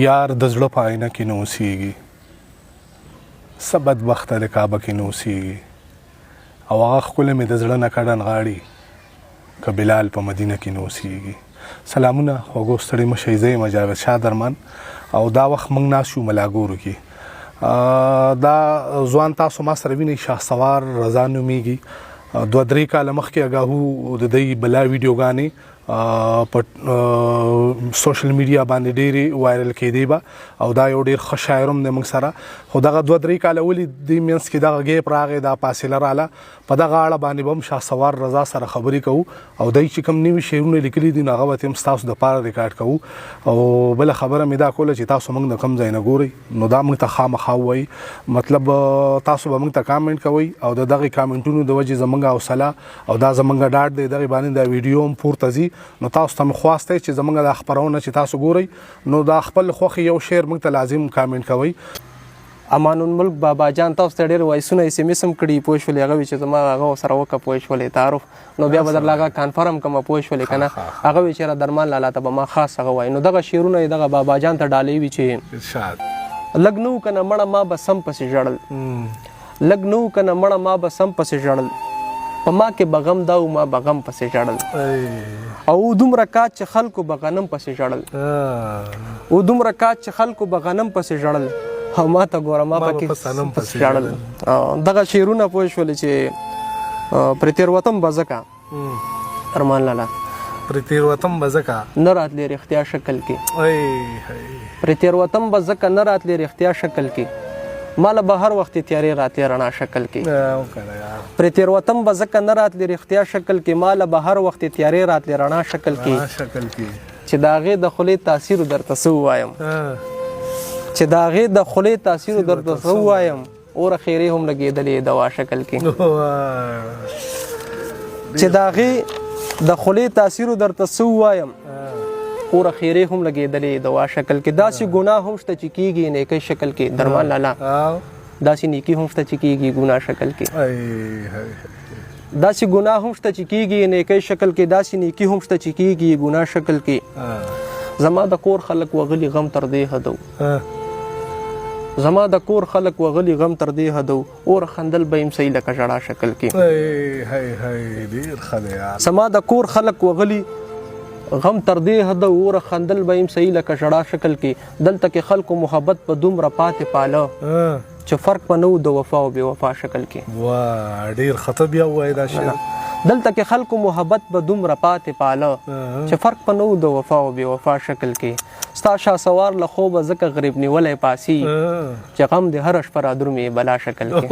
یار د زړه په آینه کې نه اوسېږي څه بدبخته د کعبه کې نه اوسېږي او هغه ښکلی مې د زړه نه کډن غاړي که بلال په مدینه کې نه اوسېږي. سلامونه خوږو ستړي مه شئ، زه یم جاوید شاه درمان او دا وخت موږ ناست شو ملاګورو کې. دا ځوان تاسو ما سره وینئ شهسوار رضا نومیږي. 2-3 کاله مخکې اګاهو د دوی بلا ویډیوګانې په سوشل میډیا باندې ډېرې وایرل کېدې به او دا یو ډېر ښه شاعر هم دی موږ سره، خو دغه 2-3 کاله ولې دې منځ کې دغه ګیپ راغی، دا فاصله راله، په دغه اړه باندې به هم شهسوار رضا سره خبرې کوو او دی چې کوم نوي شعرونه لیکلي دي نو هغه به هم ستاسو دپاره ریکارډ کوو. او بله خبره مې دا کوله چې تاسو موږ د کوم ځای نه ګورئ نو دا موږ ته خامخا ووایئ، مطلب تاسو به موږ ته کامنټ کوئ او د دغې کامنټونو د وجې زموږ حوصله او دا زموږ ډاډ دی دغې باندې دا ویډیو هم پورته ځي. نو تاسو ته مې خواست دی چې زموږ دا خپرونه چې تاسو ګورئ نو دا خپل خوښې یو شعر موږ ته لازم کامنټ کوئ. امان الملک بابا جان تاسو ته ډېر وایسونه ایس ایم ایس هم کړي پوه شولې هغه وي چې زما هغه سره وکړه پوه شولې تعارف نو بیا به درله هغه کنفرم کړم پوه شولې که نه هغه وي چې درمان لالا ته به ما خاص هغه وایي. نو دغه شعرونه یې دغه بابا جان ته ډالۍ وي چې لږ نه و که نه مړه ما به سم پسې ژړل، لږ نه و که نه مړه ما به سم پسې ژړل، په ما کې به غم دا و ما به غم پسې ژړل، او دومره کات چې خلکو به غنم پسې ژړل، او دومره کات چې خلکو به غنم پسې ژړل او ما ته ګوره ما پکې پسې ژړل. دغه شعرونه پوه شولې چې پرې تېروتم به ځکه ارمان لالا پرې تېروتم به ځکه نه راتلې رښتیا شکل کې، پرې تېروتم به ځکه نه راتلې رښتیا شکل کې، ماله به هر وخت تیارې راتلې رڼا شکل کې، پرې تېروتم به ځکه نه راتلې رښتیا شکل کې، ماله به هر وخت تیارې راتلې رڼا شکل کې، چې د هغې د خولې تاثیر درته څه ووایم، چې د هغې د خولې تاثیر درته څه ووایم، اوره خیرې هم لګېدلې دوا شکل کې، چې د هغې د خولې تاثیر درته څه ووایم، اوره خیرې هم لګېدلې دوا شکل کې، داسې ګناه هم شته چې کېږي نیکۍ شکل کې درمان لالا، داسې نیکي هم شته چې کېږي ګناه شکل کې، داسې ګناه هم شته چې کېږي نیکۍ شکل کې، داسې نیکي هم شته چې کېږي ګناه شکل کې، زما د کور خلک وغلي غم تر دې حدو، زما د کور خلک وغلي غم تر دې حدو، اور خندل به یم صحیح لکه ژړا شکل کې، زما د کور خلک وغلي غم تر دې حدو، اور خندل به یم صحیح لکه ژړا شکل کې، دلته کې خلکو محبت په دومره پاتې پاله چې فرق په نه و د وفا او بې وفا شکل کې. واه ډېر ښه بیا ووایې دا شعر. دلته کې خلکو محبت په دومره پاتې پاله چې فرق په نه و د وفا او بې وفا شکل کې، ستا شهسوار له خوبه ځکه غریب نیولی پاسي چې غم د هره شپه را درومې بلا شکل کې.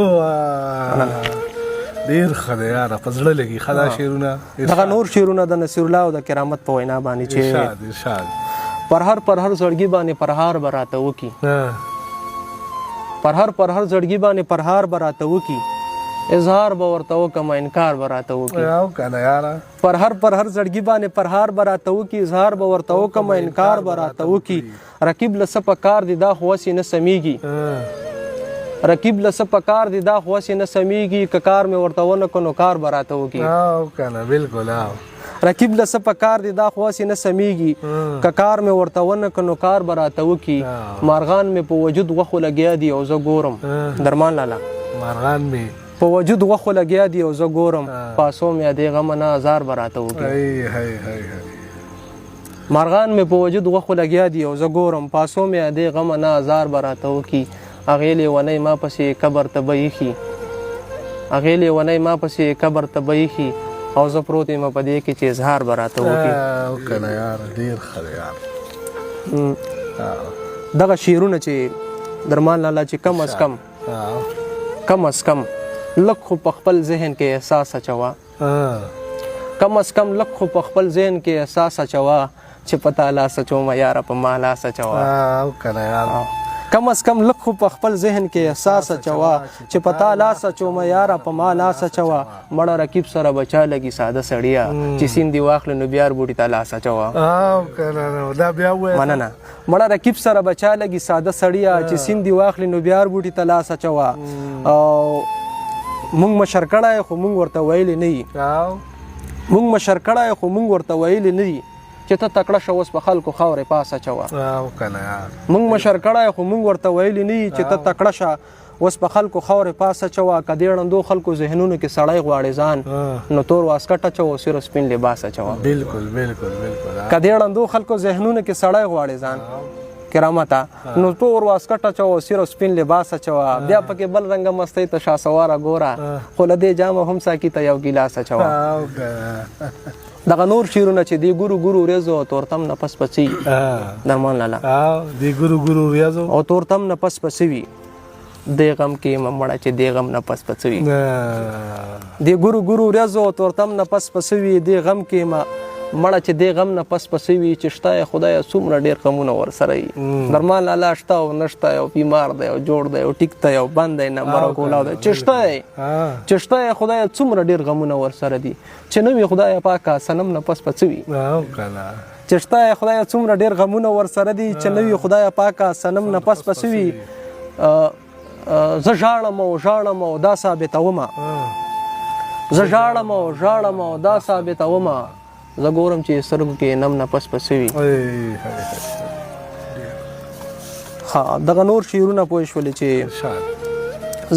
ډېر ښه دی یاره په زړه لګي ښه دا شعرونه. دغه نور شعرونه د نصیرالله او د کرامت په وینا باندې چې پر هر زړګي باندې پرهار به راته وکړي، پر هر زړګي باندې پرهار به راته وکړي، اظهار به ورته وکړم انکار به راته وکړي، پر هر زړګي باندې پرهار به راته وکړي، اظهار به ورته وکړم انکار به راته وکړي، رقیب له څه پکار دی دا خو هسې نه سمیږي، رقیب له څه پکار دی دا خو هسې نه سمیږي، که کار مې ورته ونه کړو نو کار به راته وکړي، رقیب له څه پکار دی دا خو هسې نه سمیږي، که کار مې ورته ونه کړو نو کار به راته وکړي، مارغان مې په وجود غوښو لګیا دي او زه ګورم درمان لالا، مارغان مې په وجود غوښو لګیا دي او زه ګورم، پاسو مې ادې غمه نه ازار به راته وکړي، مارغان مې په وجود غوښو لګیا دي او زه ګورم، پاسو مې ادې غمه نه ازار به راته وکړي، هغې لیونۍ ما پسې قبر ته به ایښي، هغې لیونۍ ما پسې قبر ته به ایښي، او زه پروت یم په دې کې چې اظهار به راته وکړي. دغه شعرونه چې درمان لالا چې کم از کم لږ خو په خپل ذهن کې احساس اچوه، کم از کم لږ خو په خپل ذهن کې احساس اچوه، چې پتا لاس اچوم یاره په ما لاس اچوا او کنه یار کم از کم لږ خو په خپل ذهن کې احساس اچوا چې پتا لاس اچوم یاره په ما لاس اچوا مړه رقیب سره بچا لګي ساده سړیا چې سین دی واخل نو بیار بوټي ته لاس اچوا او کنه دا بیا وې مننه مړه رقیب سره بچا لګي ساده سړیا چې سین دی واخل نو بیار بوټي ته لاس اچوا او مونږ مشر کړای خو مونږ ورته ویل نه یي مونږ مشر کړای خو مونږ ورته ویل نه یي چې ته تکړه شو اوس په خلکو خاورې پاس اچوا او کنه یار مونږ مشر کړای خو مونږ ورته ویل نه یي چې ته تکړه شه اوس په خلکو خاورې پاس اچوا کدی ړندو خلکو ذهنونو کې سړی غواړي ځان نو تور واسکټ اچو سر سپین لباس اچوا بالکل بالکل بالکل کدی ړندو خلکو ذهنونو کې سړی غواړي ځان کرامتا نو تور واسکټ اچو سر سپین لباس اچوا بیا پکې بل رنګ مستی ته شاسواره ګورا خو لدې جام هم ساکی ته یو ګلاس اچوا او کنه دغه نور شیرونه چې دی ګورو ګورو ریزو تورتم نه پس پسی درمان لالا او دی ګورو ګورو ریزو او تورتم نه پس پسوي د غم کې ممړه چې د غم نه پس پسوي دی ګورو ګورو ریزو تورتم نه پس پسوي د غم کې مړه چې د غم نه پس پسوي چې شته خدای څومره ډیر غمونه ور سره وي درمان لالا شته او نشته او بیمار دی او جوړ دی او ټیک دی او بند دی نه مر کولاو دی چې شته خدای څومره ډیر غمونه ور سره دي چې نو خدای پاکه سنم نه پس پسوي او کنه چې شته خدای څومره ډیر غمونه ور سره دي چې نو خدای پاکه سنم نه پس پسوي زه ژاړم او دا ثابتوم زه ژاړم او دا ثابتوم زه ګورم چې سترګو کې نم نه پس پسوي ها دغه نور شعرونه پوه شولې چې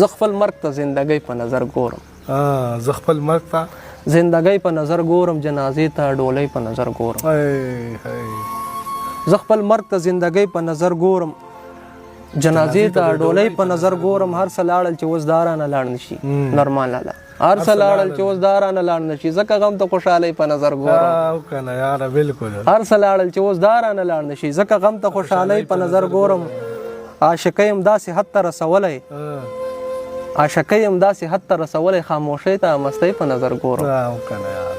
زه خپل مرګ ته زندګۍ په نظر ګورم زه خپل مرګ ته زندګۍ په نظر ګورم جنازې ته ډولۍ په نظر ګورم زه خپل مرګ ته زندګۍ په نظر ګورم جنازې ته ډولۍ په نظر ګورم هر څه لاړل چې اوس دارانه لاړ نشي نورمال لاله هر څه لاړل چې اوس دارانه لاړ نشي ځکه غم ته خوشحالۍ په نظر ګورم او کنه یاره بالکل هر څه لاړل چې اوس دارانه لاړ نشي ځکه غم ته خوشحالۍ په نظر ګورم عاشقۍ هم داسې حد ته رسولی عاشقۍ هم داسې حد ته رسولی خاموشۍ ته مستۍ په نظر ګورم او کنه یار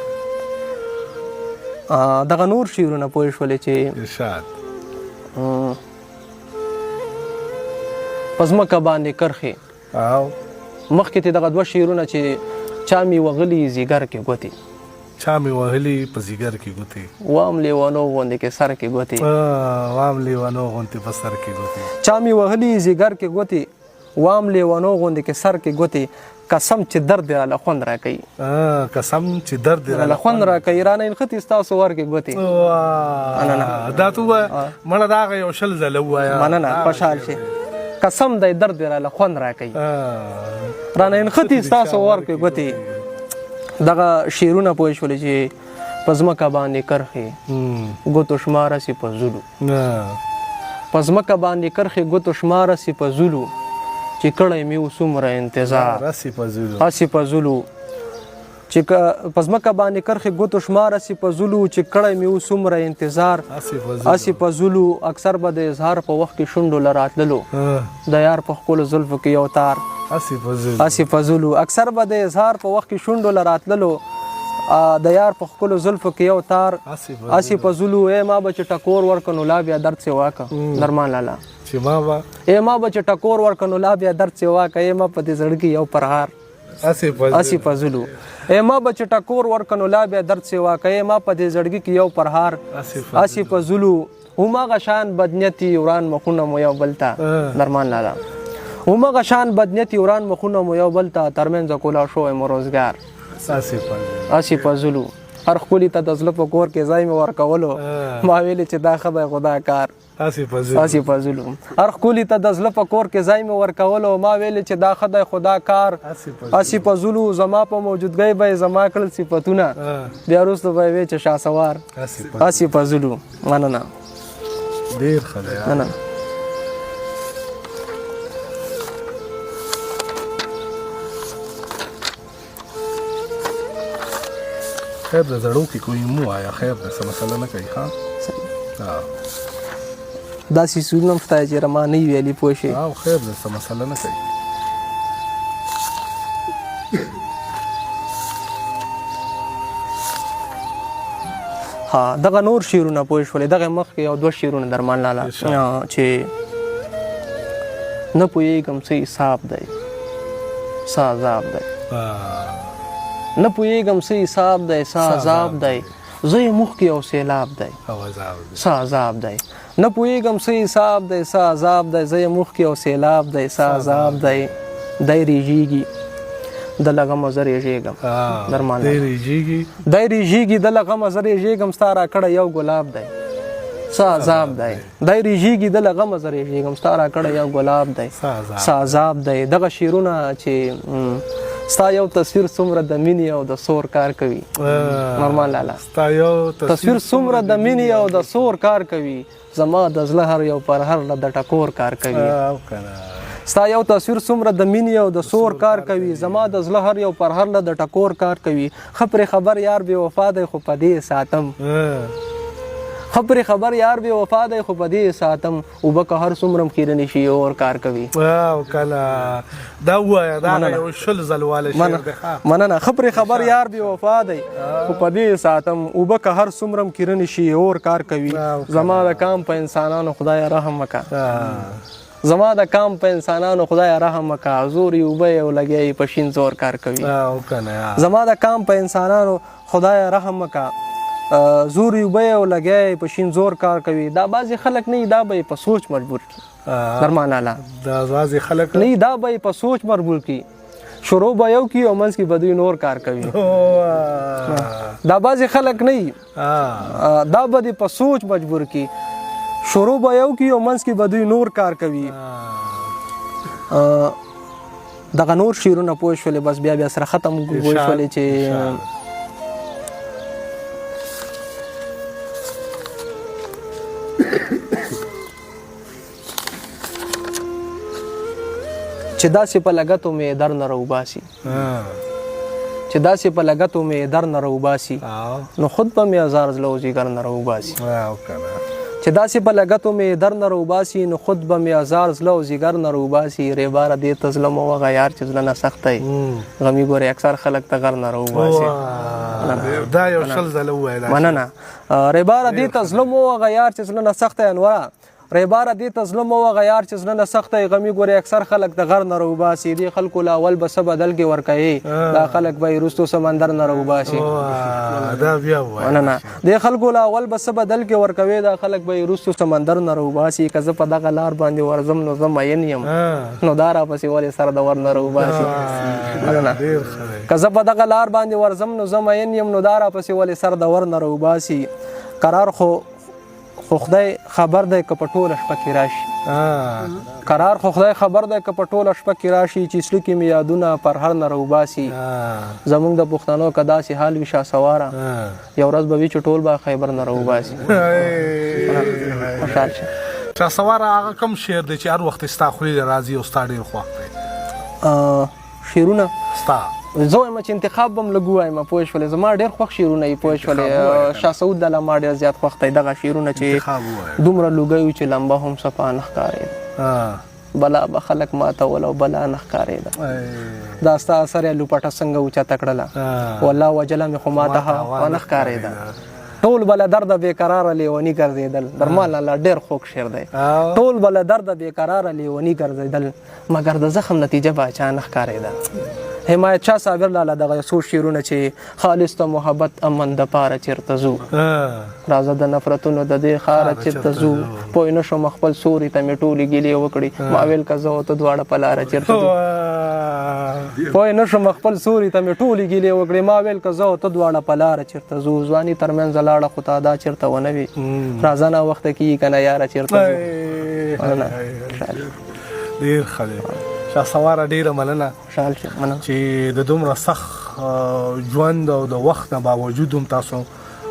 دغه نور شعرونه پوه شولې چې ارشاد په ځمکه باندې کرښې او مخکې ته دغه دوه شعرونه چې چا مې وغلي زیګر کې ګوتې چا مې وهلي په زیګر کې ګوتې وام لیوانو غوندې کې سر کې ګوتې وام لیوانو غوندې په سر کې ګوتې چا مې وهلي زیګر کې ګوتې وام لیوانو غوندې کې سر کې ګوتې قسم چې درد راله خوند راکوي قسم چې درد راله خوند راکوي رانه نښتې ستاسو ور کې ګوتې دا تو مړه دا یو شل ځله ووایه مننه خوشحال شي قسم دی درد راله خوند راکوي رانه نښتې ستاسو ور کې ګوتې دغه شعرونه پوه شولې چې په ځمکه باندې کرښې ګوتو شماره سي په زولو په ځمکه باندې کرښې ګوتو شماره سي په زولو چې کړی مې اوس څومره انتظار هسې په زولو چې په ځمکه باندې کرښې ګوتو شماره سي په زولو چې کړی مې اوس څومره انتظار هسې په زولو اکثر به د اظهار په وخت کې شونډو له راتللو د یار په ښکلو زلفو کې یو تار هسې په زولو اکثر به د اظهار په وخت کې شونډو له راتللو د یار په ښکلو زلفو کې یو تار هسې په زولو ای ما به چې ټکور ورکړ نو لا بیا درد سې واکه درمان لالا ای ما به چې ټکور ورکړ نو لا بیا درد سې واکه ای ما په دې زړه کې یو پرهار هسې په زولو ای ما به چې ټکور ورکړ نو لا بیا درد سې واکه ای ما په دې زړګي کې یو پرهار هسې په زولو هماغه شان بدنیتي وران مخونه مو یو بل ته درمان لالا هماغه شان بدنیتي وران مخونه مو یو بل ته ترمنځ کولاو شوی مو روزګار هسې په زولو هر ښکلي ته د زړه په کور کې ځای مې ورکولو ما ویلې چې دا ښه دی خدا کار هسې په زولو هر ښکلي ته د زړه په کور کې ځای مې ورکولو ما ویلې چې دا ښه دی خدا کار هسې په زولو زما په موجودګۍ به یې زما کړل صفتونه بیا وروسته به یې وې چې شاسوار هسې په زولو مننه ډېر ښه دی مننه خیر د زړو کې کوئی مو آیا خیر د څه مسله نه کوي ښه داسې سوزونه هم شته چې ما نه وي ویلي پوه شئ او خیر د څه مسله نه کوي ها دغه نور شعرونه پوه شولې دغه مخکې یو دوه شعرونه درمان لاله چې نه پوهېږم څه حساب دی څه عذاب دی نه پوهېږم څه حساب دی څه عذاب دی زه یې مخ کې یو سیلاب دی څه عذاب دی نه پوهېږم څه حساب دی څه عذاب دی زه یې مخ کې یو سیلاب دی څه عذاب دی دی ریږېږي د لغمه زه ریږېږم درمان دی ریږېږي د لغمه زه ریږېږم ستا راکړی یو ګلاب دی څه عذاب دی دی ریږېږي د لغمه زه ریږېږم ستا راکړی یو ګلاب دی څه عذاب دی دغه شعرونه چې ستا یو تصویر څومره د مینې او د سور کار کوي نورمان لالا تصویر څومره د مینې او د سور کار کوي زما د زړه هر یو پر هر د ټکور کار کوي ستا یو تصویر څومره د مینې او د سور کار کوي زما د زړه هر یو پر هر د ټکور کار کوي خبرې خبر یار بې وفا دی خو په دې ساتم خبرې خبر یار بې وفا دی خو په دې ساتم اوبه که هر څومره خیرنې شي اور کار کوي مننه خبرې خبر یار بې وفا دی خو په دې ساتم اوبه که هر څومره خیرنې شي اور کار کوي زما د کام په انسانانو خدای رحم وکړه زما د کام په انسانانو خدای رحم وکړه زور یې اوبه یې ولګی په شین زور کار کوي زما د کام په انسانانو خدای رحم وکړه زور یې اوبه یې ولګی په شین زور کار کوي دا بعضې خلک نه دا به یې په سوچ مجبور کړي درمان لالا نه دا به یې په سوچ مجبور کړي شروع به یو کړي او منځ کې به دوی نور کار کوي دا بعضې خلک نه دا به دې په سوچ مجبور کړي شروع به یو کړي او منځ کې به دوی نور کار کوي دغه نور شعرونه پوه شولې بس بیا سره ختم پوه شولې چې چې داسې په لګتو مې در نه راوباسي چې داسې په لګتو مې در نه راوباسي نو خود به مې هزار زړه وزیګر نه راوباسي چې داسې په لګتو مې در نه راوباسي نو خود به مې هزار زړه وزیګر نه راوباسي ریباره دې ته زړه مو وغه یار چې زړه نه سخت دی غمي ګورې اکثر خلک ته غر نه راوباسي مننه ریباره دې ته زړه مو وغه یار چې زړه نه سخت دی انوره ریباره دې ته زړه مو وغه یار چې زړه نه سخت دی غمي ګورې اکثر خلک د غر نه راوباسي دې خلکو له اول به څه بدل کې ورکوي دا خلک به یې وروستو سمندر نه راوباسي مننه دې خلکو له اول به څه بدل کې ورکوي دا خلک به یې وروستو سمندر نه راوباسي که زه په دغه لار باندې ورځم نو زه مین یم نو دا راپسې ولې سر د ور نه راوباسي مننه که زه په دغه لار باندې ورځم نو زه مین یم نو دا راپسې ولې سر د ور نه راوباسي قرار خو خدای خبر دی که په ټوله شپه کې راشي قرار خو خدای خبر دی که په ټوله شپه کې راشي چې زړه کې مې یادونه پر هر نه راوباسي زموږ د پښتنو که داسې حال وي شهسواره یو ورځ به وي چې ټول به خیبر نه راوباسي شهسواره هغه کوم شعر دی چې هر وخت ستا خولې ته راځي او ستا ډېر خوښ دی شعرونه ستا زه وایم چې انتخاب به م لږ ووایم پوه شولې زما ډېر خوښ شعرونه یي پوه شولې شاه سعود د ما ډېر زیات خوښ دی دغه شعرونه چې دومره لوګی وي چې لمبه هم صفا نه ښکارېده بلا به خلک ماتول او بلا نه ښکارېده دا ستا اثر یې لوپټه څنګه اوچته کړله والله وجله مې خو ماته نه ښکارېده ټول بله درده بېقراره لیوني ګرځېدل درمان لالا ډېر خوږ شعر دی ټول بله درده بېقراره لیوني ګرځېدل مګر د زخم نتیجه به اچا نه ښکارېده حمایت شاه صابر لالا دغه څو شعرونه چې خالص ته محبت امن د پاره چېرته ځو راځه د نفرتونو د دې ښاره چېرته ځو پوه نه شوم خپل سوري ته مې ټولې ګیلې وکړې ما ویل که زه او ته دواړه په لاره چېرته ځو پوه نه شوم خپل سوري ته مې ټولې ګیلې وکړې ما ویل که زه او ته دواړه په لاره چېرته ځو ځواني تر منځه لاړه خو تا دا چېرته ونه وي راځه ناوخته کېږي که نه یاره چېرته ځو ډېر ښه دی شهسواره ډېره مننه چې د دومره سخت ژوند او د وخت نه باوجود هم تاسو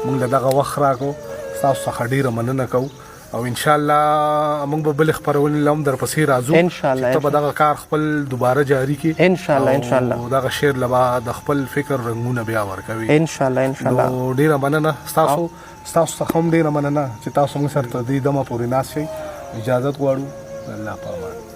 موږ له دغه وخت راکړو ستاسو څخه ډېره مننه کوو او انشاءالله موږ به بلې خپرونې له هم درپسې راځو چې ته به دغه کار خپل دوباره جاري کړي انشاءالله او دغه شعر له به د خپل فکر رنګونه بیا ورکوي انشاءالله نو ډېره مننه ستاسو څخه هم ډېره مننه چې تاسو موږ سره تر دې دمه پورې ناست شئ اجازت غواړو الله په امان